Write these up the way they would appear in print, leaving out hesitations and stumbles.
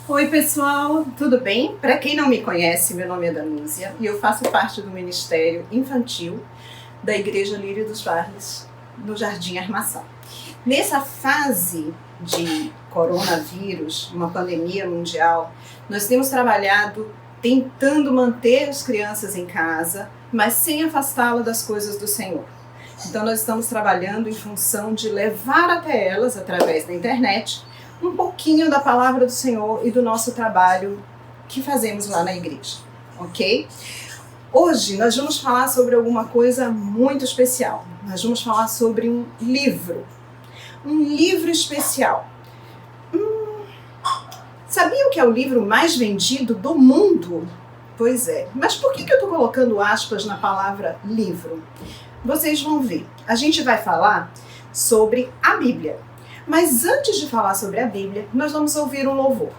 Oi pessoal, tudo bem? Para quem não me conhece, meu nome é Danúzia e eu faço parte do Ministério Infantil da Igreja Lírio dos Vales, no Jardim Armação. Nessa fase de coronavírus, uma pandemia mundial, nós temos trabalhado tentando manter as crianças em casa, mas sem afastá-las das coisas do Senhor. Então nós estamos trabalhando em função de levar até elas, através da internet, um pouquinho da palavra do Senhor e do nosso trabalho que fazemos lá na igreja, ok? Hoje nós vamos falar sobre alguma coisa muito especial. Nós vamos falar sobre um livro especial. Sabia o que é o livro mais vendido do mundo? Pois é, mas por que eu estou colocando aspas na palavra livro? Vocês vão ver. A gente vai falar sobre a Bíblia. Mas antes de falar sobre a Bíblia, nós vamos ouvir um louvor.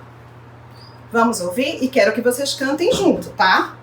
Vamos ouvir e quero que vocês cantem junto, tá?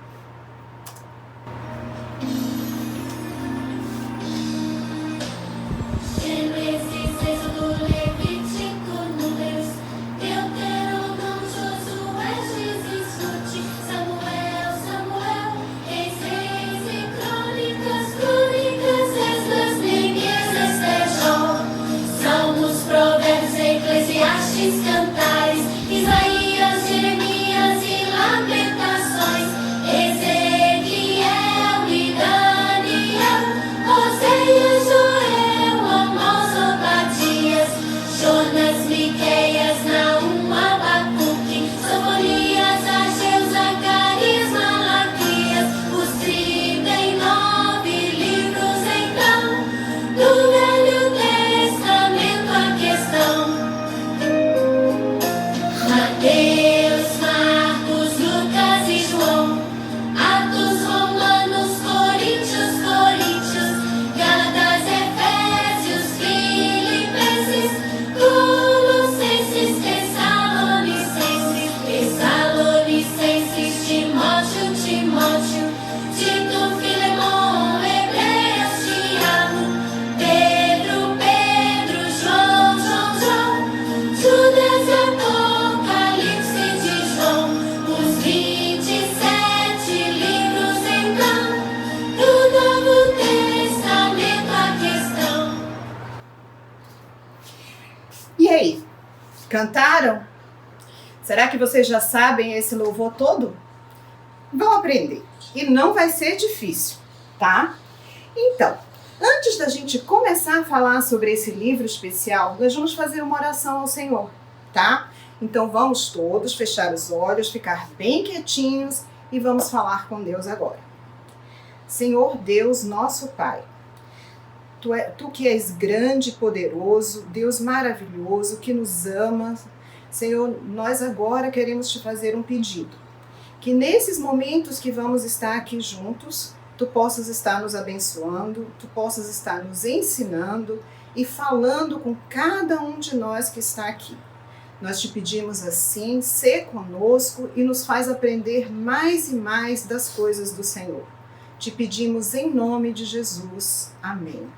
Cantares, Isaías, Jeremias e Lamentações, Ezequiel e Daniel, Oséias, Joel, Amós, Obadias, Jonas, Miqueias, Naum, Abacuque, Sofonias, Ageu, Zacarias, Malaquias, os 39 livros então, do Velho Testamento a questão. Mateus, Marcos, Lucas e João, Atos, Romanos, Coríntios, Gálatas, Efésios, Filipenses, Colossenses, Tessalonicenses, Timóteo, Tito, Filemon, Hebreus, Tiago, Pedro, João, Judas, Apocalipse de João, os 27 livros então, do Novo Testamento a questão. E aí, cantaram? Será que vocês já sabem esse louvor todo? Vão aprender. E não vai ser difícil, tá? Então, antes da gente começar a falar sobre esse livro especial, nós vamos fazer uma oração ao Senhor, tá? Então vamos todos fechar os olhos, ficar bem quietinhos e vamos falar com Deus agora. Senhor Deus, nosso Pai, Tu que és grande e poderoso, Deus maravilhoso, que nos ama, Senhor, nós agora queremos te fazer um pedido. Que nesses momentos que vamos estar aqui juntos, Tu possas estar nos abençoando, Tu possas estar nos ensinando e falando com cada um de nós que está aqui. Nós te pedimos assim, sê conosco e nos faz aprender mais e mais das coisas do Senhor. Te pedimos em nome de Jesus. Amém.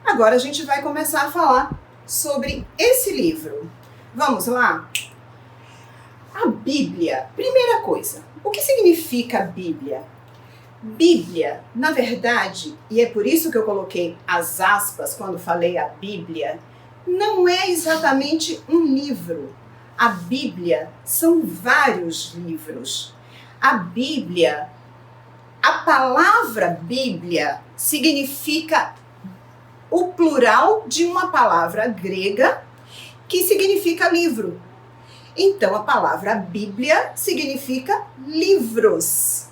Agora a gente vai começar a falar sobre esse livro. Vamos lá? A Bíblia. Primeira coisa, o que significa Bíblia? Bíblia, na verdade, e é por isso que eu coloquei as aspas quando falei a Bíblia, não é exatamente um livro. A Bíblia são vários livros. A Bíblia, a palavra Bíblia significa o plural de uma palavra grega que significa livro. Então, a palavra Bíblia significa livros.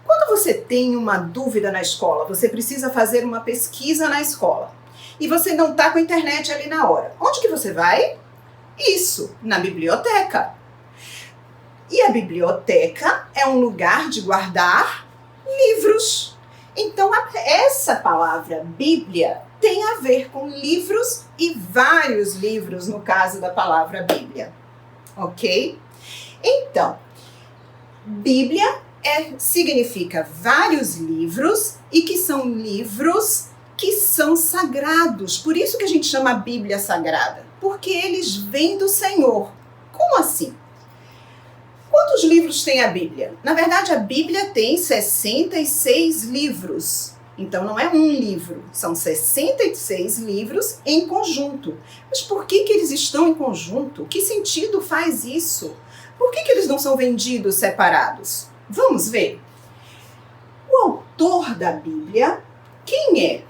Quando você tem uma dúvida na escola, você precisa fazer uma pesquisa na escola e você não está com a internet ali na hora. Onde que você vai? Isso, na biblioteca. E a biblioteca é um lugar de guardar livros. Então, essa palavra Bíblia tem a ver com livros e vários livros, no caso da palavra Bíblia. Ok? Então, Bíblia significa vários livros e que são livros que são sagrados. Por isso que a gente chama a Bíblia sagrada, porque eles vêm do Senhor. Como Como assim? Quantos livros tem a Bíblia? Na verdade, a Bíblia tem 66 livros. Então, não é um livro, são 66 livros em conjunto. Mas por que eles estão em conjunto? Que sentido faz isso? Por que eles não são vendidos separados? Vamos ver. O autor da Bíblia, quem é?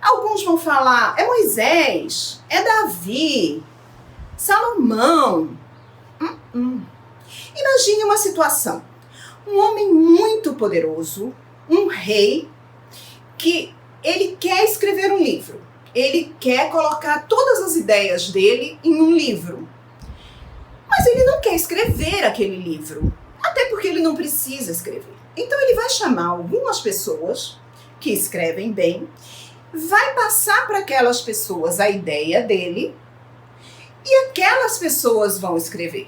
Alguns vão falar, é Moisés, é Davi, Salomão. Imagine uma situação. Um homem muito poderoso, um rei, que ele quer escrever um livro. Ele quer colocar todas as ideias dele em um livro. Mas ele não quer escrever aquele livro, até porque ele não precisa escrever. Então ele vai chamar algumas pessoas que escrevem bem, vai passar para aquelas pessoas a ideia dele e aquelas pessoas vão escrever.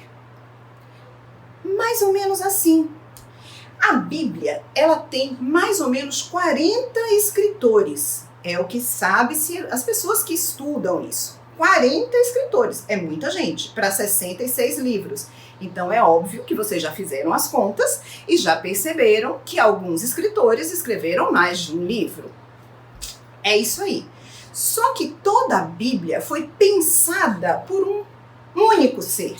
Mais ou menos assim. A Bíblia, ela tem mais ou menos 40 escritores. É o que sabe-se as pessoas que estudam isso. 40 escritores. É muita gente para 66 livros. Então é óbvio que vocês já fizeram as contas e já perceberam que alguns escritores escreveram mais de um livro. É isso aí. Só que toda a Bíblia foi pensada por um único ser,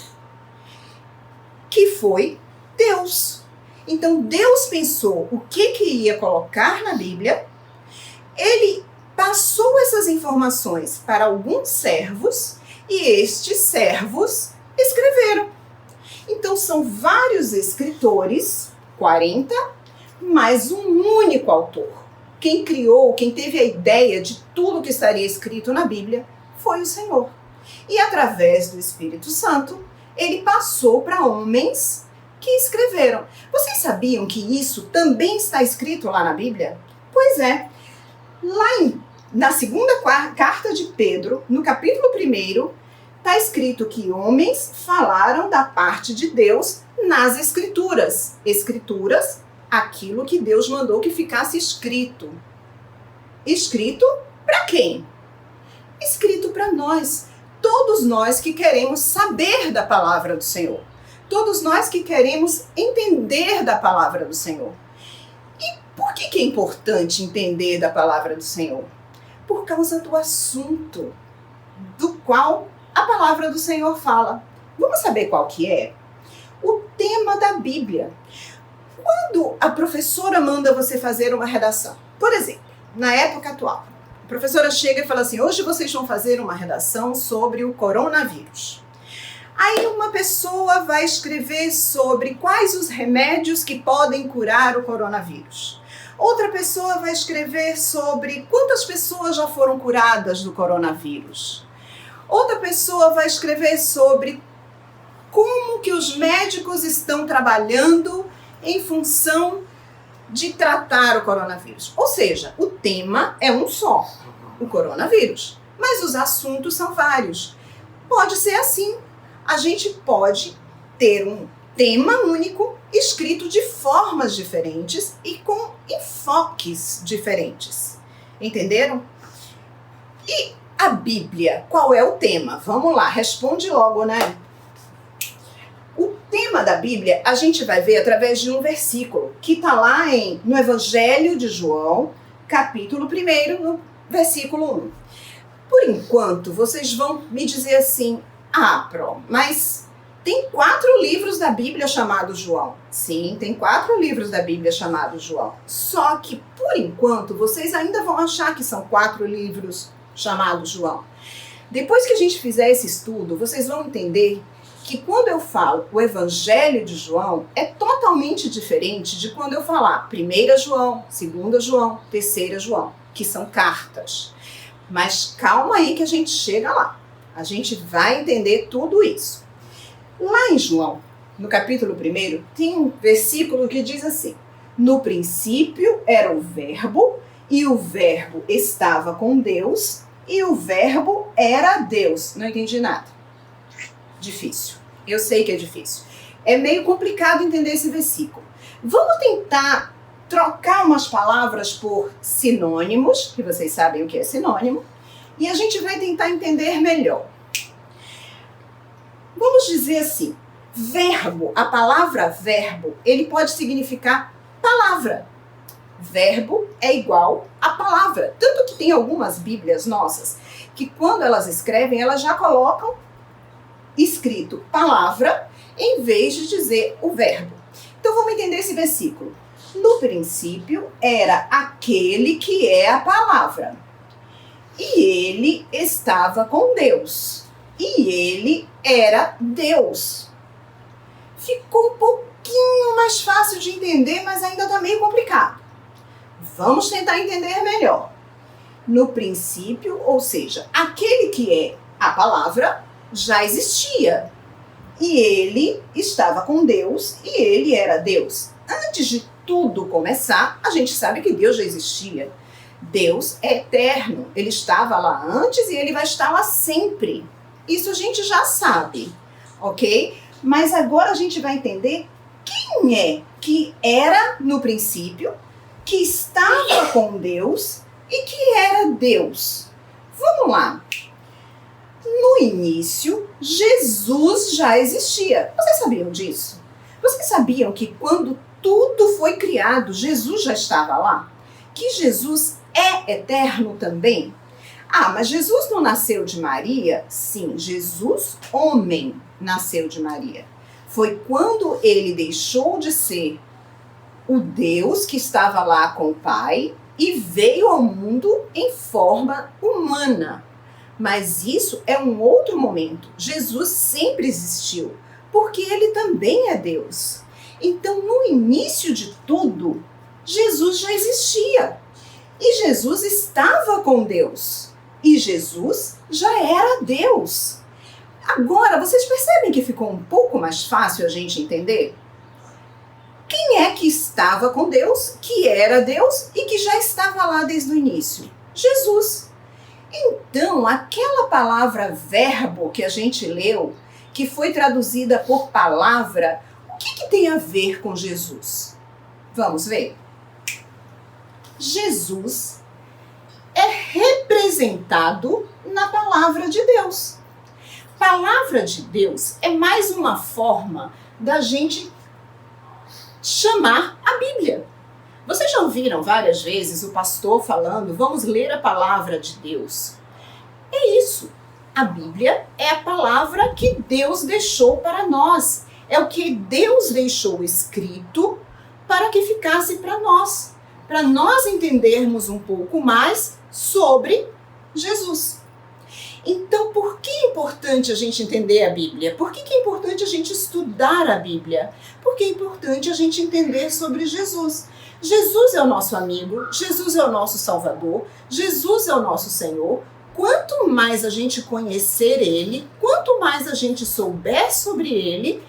que foi Deus. Então Deus pensou o que ia colocar na Bíblia, ele passou essas informações para alguns servos e estes servos escreveram. Então são vários escritores, 40, mais um único autor. Quem criou, quem teve a ideia de tudo que estaria escrito na Bíblia foi o Senhor. E através do Espírito Santo, ele passou para homens que escreveram. Vocês sabiam que isso também está escrito lá na Bíblia? Pois é. Lá na segunda carta de Pedro, no capítulo 1, está escrito que homens falaram da parte de Deus nas Escrituras. Escrituras, aquilo que Deus mandou que ficasse escrito. Escrito para quem? Escrito para nós. Todos nós que queremos saber da palavra do Senhor. Todos nós que queremos entender da palavra do Senhor. E por que é importante entender da palavra do Senhor? Por causa do assunto do qual a palavra do Senhor fala. Vamos saber qual que é? O tema da Bíblia. Quando a professora manda você fazer uma redação, por exemplo, na época atual, a professora chega e fala assim, hoje vocês vão fazer uma redação sobre o coronavírus. Aí uma pessoa vai escrever sobre quais os remédios que podem curar o coronavírus. Outra pessoa vai escrever sobre quantas pessoas já foram curadas do coronavírus. Outra pessoa vai escrever sobre como que os médicos estão trabalhando em função de tratar o coronavírus. Ou seja, o tema é um só, o coronavírus. Mas os assuntos são vários. Pode ser assim. A gente pode ter um tema único, escrito de formas diferentes e com enfoques diferentes. Entenderam? E a Bíblia, qual é o tema? Vamos lá, responde logo, né? O tema da Bíblia a gente vai ver através de um versículo que está lá no Evangelho de João, capítulo 1, no versículo 1. Por enquanto, vocês vão me dizer assim, mas tem 4 livros da Bíblia chamados João. Sim, tem 4 livros da Bíblia chamados João. Só que, por enquanto, vocês ainda vão achar que são 4 livros chamados João. Depois que a gente fizer esse estudo, vocês vão entender que quando eu falo o Evangelho de João, é totalmente diferente de quando eu falar 1 João, 2 João, 3 João, que são cartas. Mas calma aí que a gente chega lá. A gente vai entender tudo isso. Lá em João, no capítulo 1, tem um versículo que diz assim, no princípio era o Verbo, e o Verbo estava com Deus, e o Verbo era Deus. Não entendi nada. Difícil. Eu sei que é difícil. É meio complicado entender esse versículo. Vamos tentar trocar umas palavras por sinônimos, que vocês sabem o que é sinônimo, e a gente vai tentar entender melhor. Vamos dizer assim, verbo, a palavra verbo, ele pode significar palavra. Verbo é igual a palavra. Tanto que tem algumas bíblias nossas que quando elas escrevem, elas já colocam escrito palavra em vez de dizer o verbo. Então vamos entender esse versículo. No princípio era aquele que é a palavra. E ele estava com Deus. E ele era Deus. Ficou um pouquinho mais fácil de entender, mas ainda está meio complicado. Vamos tentar entender melhor. No princípio, ou seja, aquele que é a palavra já existia. E ele estava com Deus e ele era Deus. Antes de tudo começar, a gente sabe que Deus já existia. Deus é eterno. Ele estava lá antes e ele vai estar lá sempre. Isso a gente já sabe, ok? Mas agora a gente vai entender quem é que era no princípio, que estava com Deus e que era Deus. Vamos lá. No início, Jesus já existia. Vocês sabiam disso? Vocês sabiam que quando tudo foi criado, Jesus já estava lá? Que Jesus é eterno também? Ah, mas Jesus não nasceu de Maria? Sim, Jesus, homem, nasceu de Maria. Foi quando ele deixou de ser o Deus que estava lá com o Pai e veio ao mundo em forma humana. Mas isso é um outro momento. Jesus sempre existiu, porque ele também é Deus. Então, no início de tudo, Jesus já existia. E Jesus estava com Deus. E Jesus já era Deus. Agora, vocês percebem que ficou um pouco mais fácil a gente entender? Quem é que estava com Deus, que era Deus e que já estava lá desde o início? Jesus. Então, aquela palavra verbo que a gente leu, que foi traduzida por palavra, o que tem a ver com Jesus? Vamos ver? Jesus é representado na palavra de Deus. Palavra de Deus é mais uma forma da gente chamar a Bíblia. Vocês já ouviram várias vezes o pastor falando, vamos ler a palavra de Deus. É isso. A Bíblia é a palavra que Deus deixou para nós. É o que Deus deixou escrito para que ficasse para nós entendermos um pouco mais sobre Jesus. Então, por que é importante a gente entender a Bíblia? Por que é importante a gente estudar a Bíblia? Porque é importante a gente entender sobre Jesus. Jesus é o nosso amigo, Jesus é o nosso Salvador, Jesus é o nosso Senhor. Quanto mais a gente conhecer Ele, quanto mais a gente souber sobre Ele,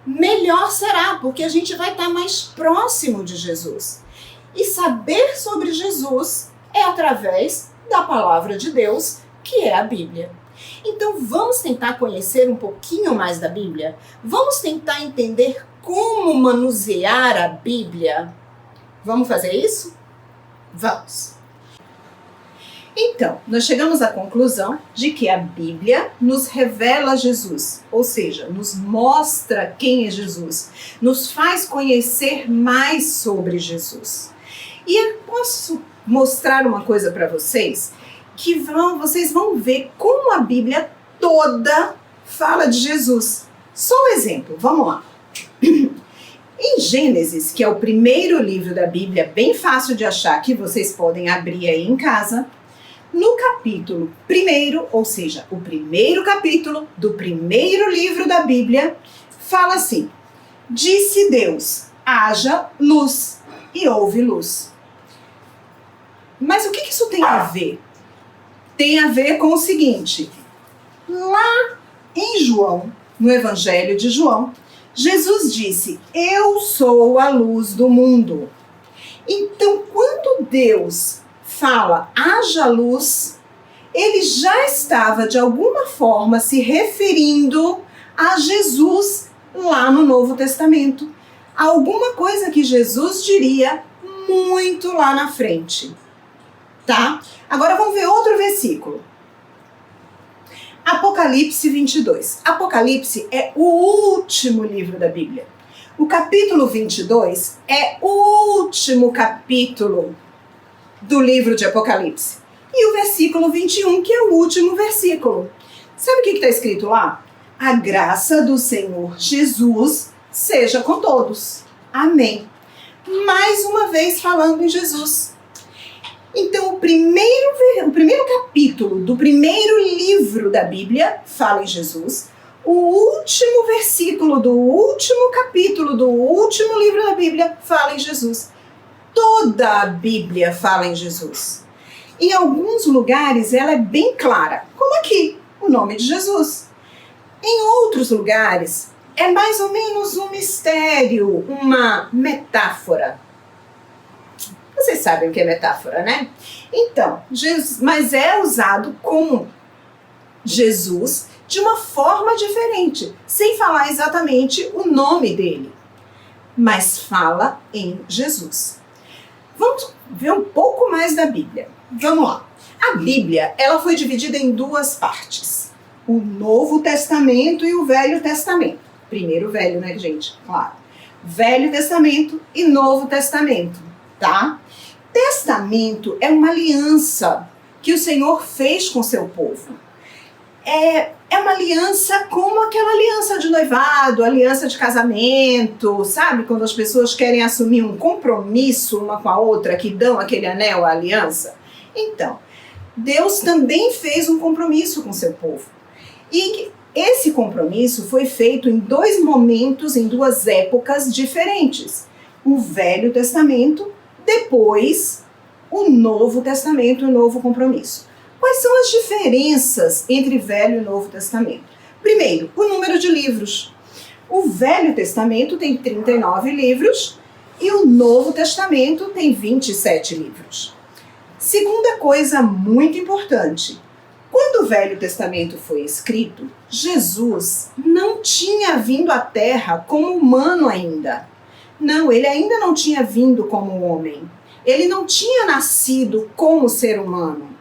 melhor será, porque a gente vai estar mais próximo de Jesus. E saber sobre Jesus é através da palavra de Deus, que é a Bíblia. Então vamos tentar conhecer um pouquinho mais da Bíblia? Vamos tentar entender como manusear a Bíblia? Vamos fazer isso? Vamos! Então, nós chegamos à conclusão de que a Bíblia nos revela Jesus, ou seja, nos mostra quem é Jesus, nos faz conhecer mais sobre Jesus. E eu posso mostrar uma coisa para vocês, que vocês vão ver como a Bíblia toda fala de Jesus. Só um exemplo, vamos lá. Em Gênesis, que é o primeiro livro da Bíblia, bem fácil de achar, que vocês podem abrir aí em casa, no capítulo 1, ou seja, o primeiro capítulo do primeiro livro da Bíblia, fala assim: disse Deus, haja luz, e houve luz. Mas o que isso tem a ver? Tem a ver com o seguinte: lá em João, no Evangelho de João, Jesus disse, eu sou a luz do mundo. Então, quando Deus fala, haja luz, ele já estava, de alguma forma, se referindo a Jesus lá no Novo Testamento. Alguma coisa que Jesus diria muito lá na frente. Tá? Agora vamos ver outro versículo. Apocalipse 22. Apocalipse é o último livro da Bíblia. O capítulo 22 é o último capítulo do livro de Apocalipse. E o versículo 21, que é o último versículo. Sabe o que está escrito lá? A graça do Senhor Jesus seja com todos. Amém. Mais uma vez falando em Jesus. Então, o primeiro capítulo do primeiro livro da Bíblia fala em Jesus. O último versículo do último capítulo do último livro da Bíblia fala em Jesus. Toda a Bíblia fala em Jesus. Em alguns lugares ela é bem clara, como aqui, o nome de Jesus. Em outros lugares é mais ou menos um mistério, uma metáfora. Vocês sabem o que é metáfora, né? Então, mas é usado como Jesus de uma forma diferente, sem falar exatamente o nome dele, mas fala em Jesus. Vamos ver um pouco mais da Bíblia. Vamos lá. A Bíblia, ela foi dividida em duas partes. O Novo Testamento e o Velho Testamento. Primeiro Velho, né, gente? Claro. Velho Testamento e Novo Testamento, tá? Testamento é uma aliança que o Senhor fez com seu povo. É uma aliança como aquela aliança de noivado, aliança de casamento, sabe? Quando as pessoas querem assumir um compromisso uma com a outra, que dão aquele anel à aliança. Então, Deus também fez um compromisso com seu povo. E esse compromisso foi feito em dois momentos, em duas épocas diferentes. O Velho Testamento, depois o Novo Testamento, o Novo Compromisso. Quais são as diferenças entre Velho e Novo Testamento? Primeiro, o número de livros. O Velho Testamento tem 39 livros e o Novo Testamento tem 27 livros. Segunda coisa muito importante. Quando o Velho Testamento foi escrito, Jesus não tinha vindo à Terra como humano ainda. Não, ele ainda não tinha vindo como homem. Ele não tinha nascido como ser humano.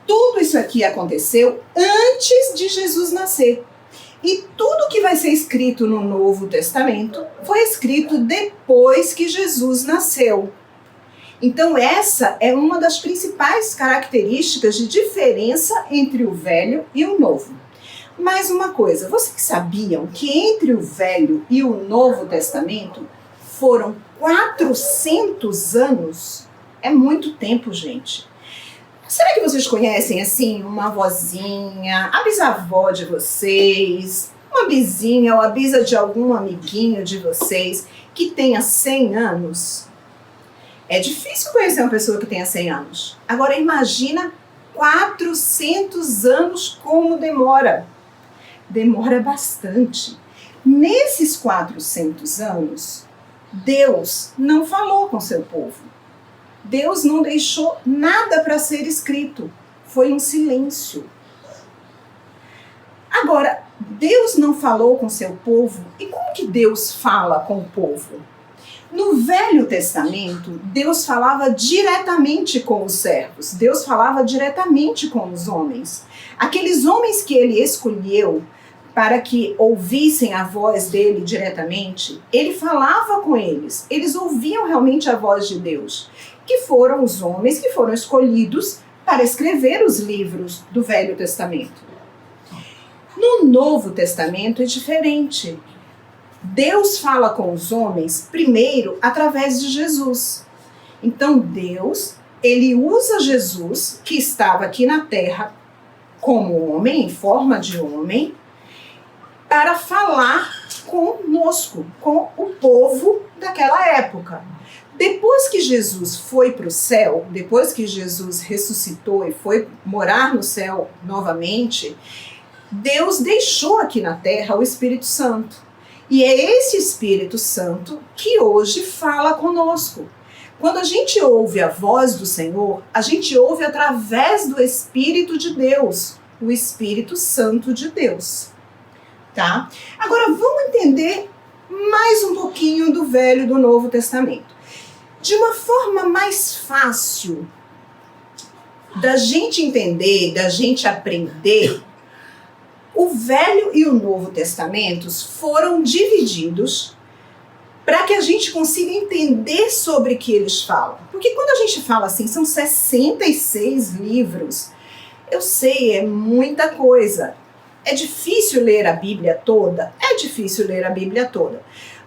Tudo isso aqui aconteceu antes de Jesus nascer. E tudo que vai ser escrito no Novo Testamento foi escrito depois que Jesus nasceu. Então essa é uma das principais características de diferença entre o Velho e o Novo. Mais uma coisa, vocês sabiam que entre o Velho e o Novo Testamento foram 400 anos? É muito tempo, gente. Será que vocês conhecem, assim, uma avózinha, a bisavó de vocês, uma bizinha ou a bisa de algum amiguinho de vocês que tenha 100 anos? É difícil conhecer uma pessoa que tenha 100 anos. Agora, imagina 400 anos como demora. Demora bastante. Nesses 400 anos, Deus não falou com seu povo. Deus não deixou nada para ser escrito. Foi um silêncio. Agora, Deus não falou com seu povo. E como que Deus fala com o povo? No Velho Testamento, Deus falava diretamente com os servos. Deus falava diretamente com os homens. Aqueles homens que ele escolheu para que ouvissem a voz dele diretamente, ele falava com eles. Eles ouviam realmente a voz de Deus, que foram os homens que foram escolhidos para escrever os livros do Velho Testamento. No Novo Testamento é diferente. Deus fala com os homens primeiro através de Jesus. Então Deus, ele usa Jesus, que estava aqui na terra como homem, em forma de homem, para falar conosco, com o povo daquela época. Depois que Jesus foi para o céu, depois que Jesus ressuscitou e foi morar no céu novamente, Deus deixou aqui na terra o Espírito Santo. E é esse Espírito Santo que hoje fala conosco. Quando a gente ouve a voz do Senhor, a gente ouve através do Espírito de Deus, o Espírito Santo de Deus. Tá? Agora vamos entender mais um pouquinho do Velho e do Novo Testamento. De uma forma mais fácil da gente entender, da gente aprender, O Velho e o Novo Testamentos foram divididos para que a gente consiga entender sobre o que eles falam. Porque quando a gente fala assim, são 66 livros, eu sei, é muita coisa. É difícil ler a Bíblia toda? É difícil ler a Bíblia toda.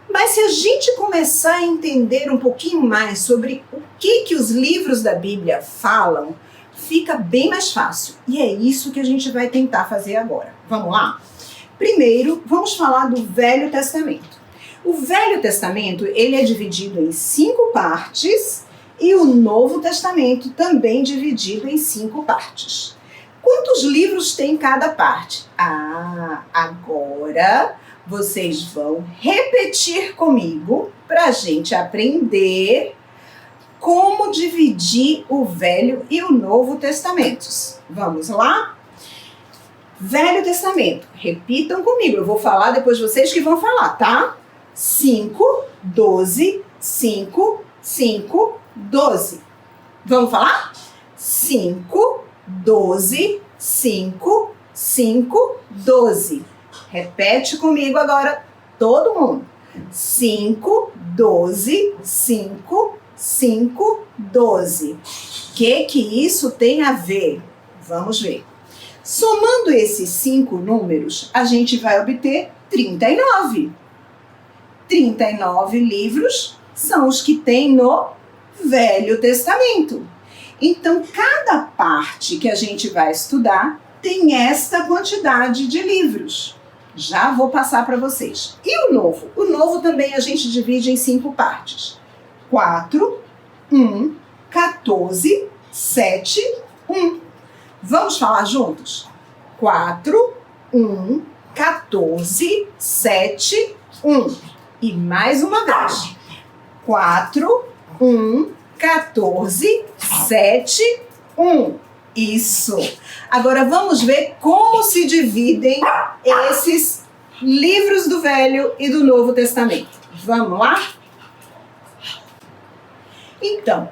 Mas se a gente começar a entender um pouquinho mais sobre o que os livros da Bíblia falam, fica bem mais fácil. E é isso que a gente vai tentar fazer agora. Vamos lá? Primeiro, vamos falar do Velho Testamento. O Velho Testamento, ele é dividido em 5 partes e o Novo Testamento também dividido em 5 partes. Quantos livros tem cada parte? Agora vocês vão repetir comigo para a gente aprender como dividir o Velho e o Novo Testamentos. Vamos lá? Velho Testamento, repitam comigo, eu vou falar, depois vocês que vão falar, tá? 5, 12, 5, 5, 12. Vamos falar? 5, 12, 5, 5, 12. Repete comigo agora, todo mundo. 5, 12, 5, 5, 12. O que isso tem a ver? Vamos ver. Somando esses 5 números, a gente vai obter 39. 39 livros são os que tem no Velho Testamento. Então, cada parte que a gente vai estudar tem esta quantidade de livros. Já vou passar para vocês. E o Novo? O Novo também a gente divide em 5 partes. 4, 1, 14, 7, 1. Vamos falar juntos? 4, 1, 14, 7, 1. E mais uma vez. 4, 1, 14, 7, 1. Isso. Agora vamos ver como se dividem esses livros do Velho e do Novo Testamento. Vamos lá? Então,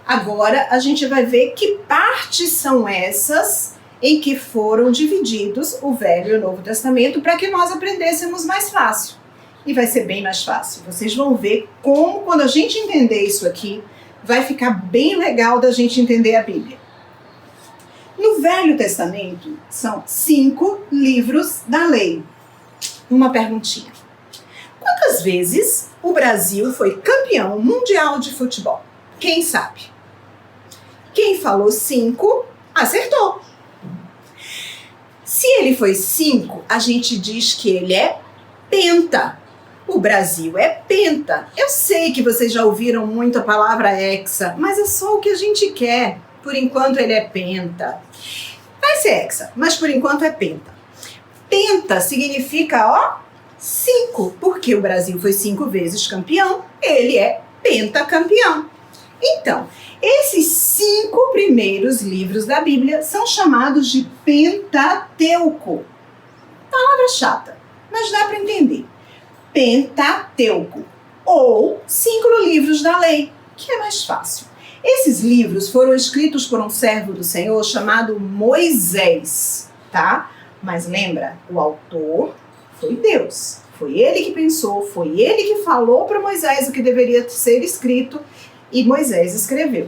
agora a gente vai ver que partes são essas em que foram divididos o Velho e o Novo Testamento para que nós aprendêssemos mais fácil. E vai ser bem mais fácil. Vocês vão ver como, quando a gente entender isso aqui, vai ficar bem legal da gente entender a Bíblia. No Velho Testamento, são 5 livros da lei. Uma perguntinha. Quantas vezes o Brasil foi campeão mundial de futebol? Quem sabe? Quem falou 5, acertou. Se ele foi 5, a gente diz que ele é penta. O Brasil é penta. Eu sei que vocês já ouviram muito a palavra hexa, mas é só o que a gente quer. Por enquanto ele é penta. Vai ser hexa, mas por enquanto é penta. Penta significa, 5, porque o Brasil foi 5 vezes campeão, ele é pentacampeão. Então, esses 5 primeiros livros da Bíblia são chamados de Pentateuco. Palavra chata, mas dá para entender. Pentateuco, ou 5 livros da lei, que é mais fácil. Esses livros foram escritos por um servo do Senhor chamado Moisés, tá? Mas lembra, o autor foi Deus. Foi ele que pensou, foi ele que falou para Moisés o que deveria ser escrito e Moisés escreveu.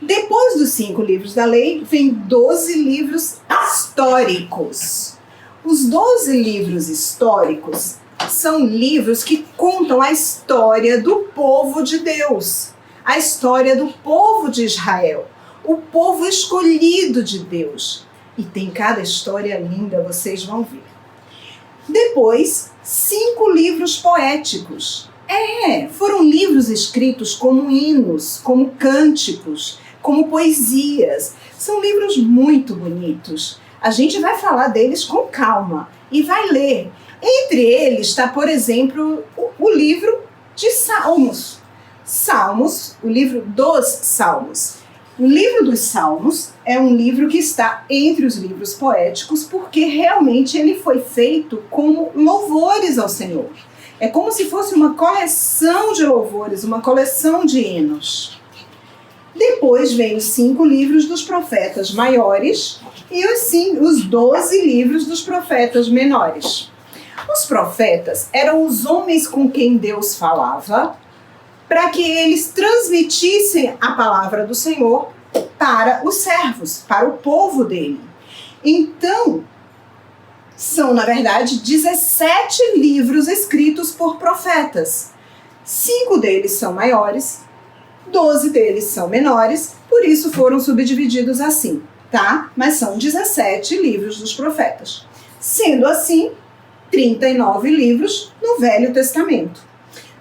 Depois dos 5 livros da lei, vem 12 livros históricos. Os 12 livros históricos são livros que contam a história do povo de Deus, a história do povo de Israel, o povo escolhido de Deus. E tem cada história linda, vocês vão ver. Depois, 5 livros poéticos. Foram livros escritos como hinos, como cânticos, como poesias. São livros muito bonitos. A gente vai falar deles com calma e vai ler. Entre eles está, por exemplo, o livro de Salmos. Salmos, o livro dos Salmos. O livro dos Salmos é um livro que está entre os livros poéticos porque realmente ele foi feito como louvores ao Senhor. É como se fosse uma coleção de louvores, uma coleção de hinos. Depois vem os 5 livros dos profetas maiores e os 12 livros dos profetas menores. Os profetas eram os homens com quem Deus falava para que eles transmitissem a palavra do Senhor para os servos, para o povo dele. Então, são, na verdade, 17 livros escritos por profetas. 5 deles são maiores, 12 deles são menores, por isso foram subdivididos assim, tá? Mas são 17 livros dos profetas. Sendo assim, 39 livros no Velho Testamento.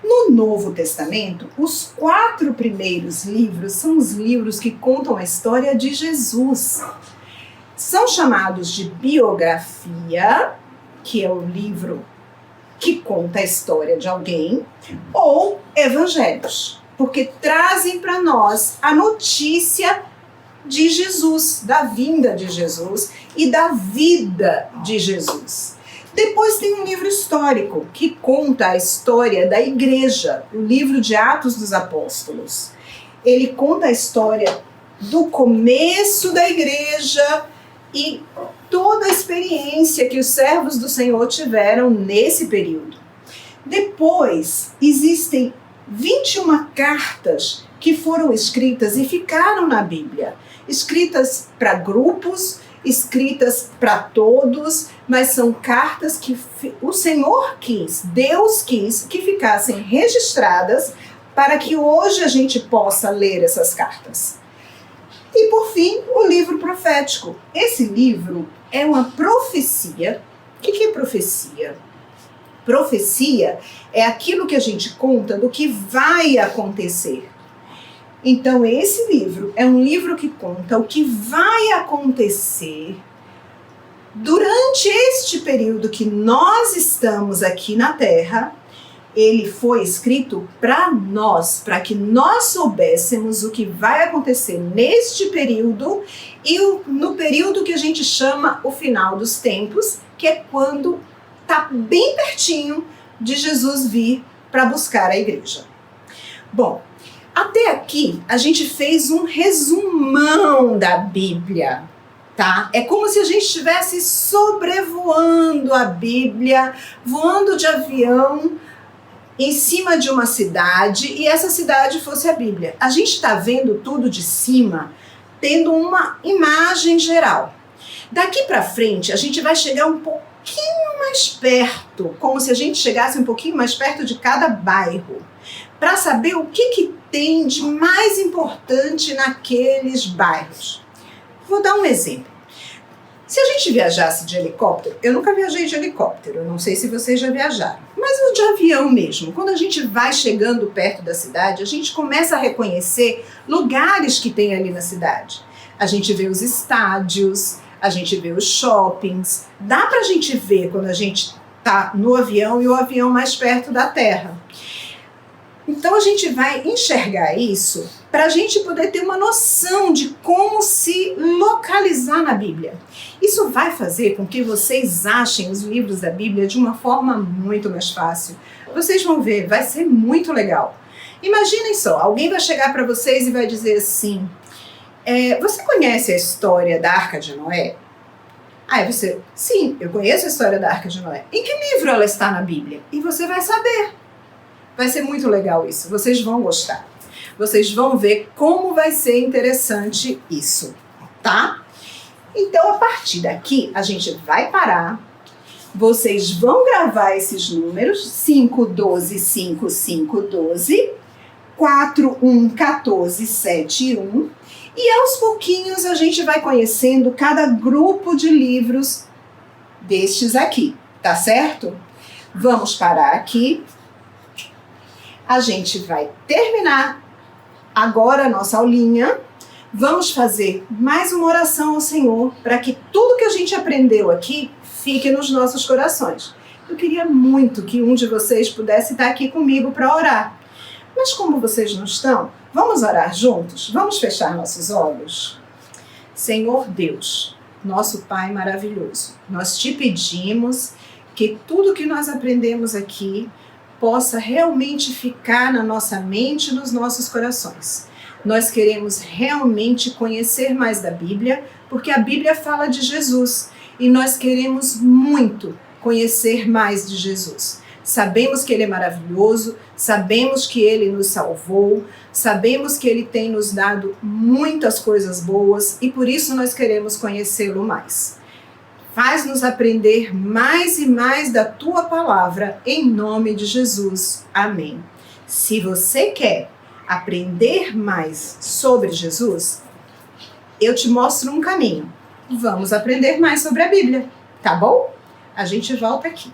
No Novo Testamento, os 4 primeiros livros são os livros que contam a história de Jesus. São chamados de biografia, que é o livro que conta a história de alguém, ou evangelhos, porque trazem para nós a notícia de Jesus, da vinda de Jesus e da vida de Jesus. Depois tem um livro histórico que conta a história da igreja, o livro de Atos dos Apóstolos. Ele conta a história do começo da igreja e toda a experiência que os servos do Senhor tiveram nesse período. Depois, existem 21 cartas que foram escritas e ficaram na Bíblia. Escritas para grupos, escritas para todos, mas são cartas que o Senhor quis, Deus quis que ficassem registradas para que hoje a gente possa ler essas cartas. E por fim, o livro profético. Esse livro é uma profecia. O que é profecia? Profecia é aquilo que a gente conta do que vai acontecer. Então, esse livro é um livro que conta o que vai acontecer durante este período que nós estamos aqui na Terra. Ele foi escrito para nós, para que nós soubéssemos o que vai acontecer neste período e no período que a gente chama o final dos tempos, que é quando está bem pertinho de Jesus vir para buscar a igreja. Bom, até aqui a gente fez um resumão da Bíblia, tá? É como se a gente estivesse sobrevoando a Bíblia, voando de avião em cima de uma cidade e essa cidade fosse a Bíblia. A gente está vendo tudo de cima, tendo uma imagem geral. Daqui para frente, a gente vai chegar um pouquinho mais perto, como se a gente chegasse um pouquinho mais perto de cada bairro, para saber o que tem de mais importante naqueles bairros. Vou dar um exemplo. Se a gente viajasse de helicóptero, eu nunca viajei de helicóptero, não sei se vocês já viajaram, mas o de avião mesmo, quando a gente vai chegando perto da cidade, a gente começa a reconhecer lugares que tem ali na cidade. A gente vê os estádios, a gente vê os shoppings, dá pra gente ver quando a gente tá no avião e o avião mais perto da terra. Então a gente vai enxergar isso para a gente poder ter uma noção de como se localizar na Bíblia. Isso vai fazer com que vocês achem os livros da Bíblia de uma forma muito mais fácil. Vocês vão ver, vai ser muito legal. Imaginem só, alguém vai chegar para vocês e vai dizer assim, você conhece a história da Arca de Noé? Aí você, sim, eu conheço a história da Arca de Noé. Em que livro ela está na Bíblia? E você vai saber. Vai ser muito legal isso, vocês vão gostar. Vocês vão ver como vai ser interessante isso, tá? Então, a partir daqui, a gente vai parar. Vocês vão gravar esses números, 5, 12, 5, 5, 12, 4, 1, 14, 7, 1. E aos pouquinhos a gente vai conhecendo cada grupo de livros destes aqui, tá certo? Vamos parar aqui. A gente vai terminar agora a nossa aulinha. Vamos fazer mais uma oração ao Senhor para que tudo que a gente aprendeu aqui fique nos nossos corações. Eu queria muito que um de vocês pudesse estar aqui comigo para orar. Mas como vocês não estão, vamos orar juntos? Vamos fechar nossos olhos? Senhor Deus, nosso Pai maravilhoso, nós te pedimos que tudo que nós aprendemos aqui possa realmente ficar na nossa mente e nos nossos corações. Nós queremos realmente conhecer mais da Bíblia, porque a Bíblia fala de Jesus e nós queremos muito conhecer mais de Jesus. Sabemos que Ele é maravilhoso, sabemos que Ele nos salvou, sabemos que Ele tem nos dado muitas coisas boas e por isso nós queremos conhecê-lo mais. Faz-nos aprender mais e mais da Tua Palavra, em nome de Jesus. Amém. Se você quer aprender mais sobre Jesus, eu te mostro um caminho. Vamos aprender mais sobre a Bíblia, tá bom? A gente volta aqui.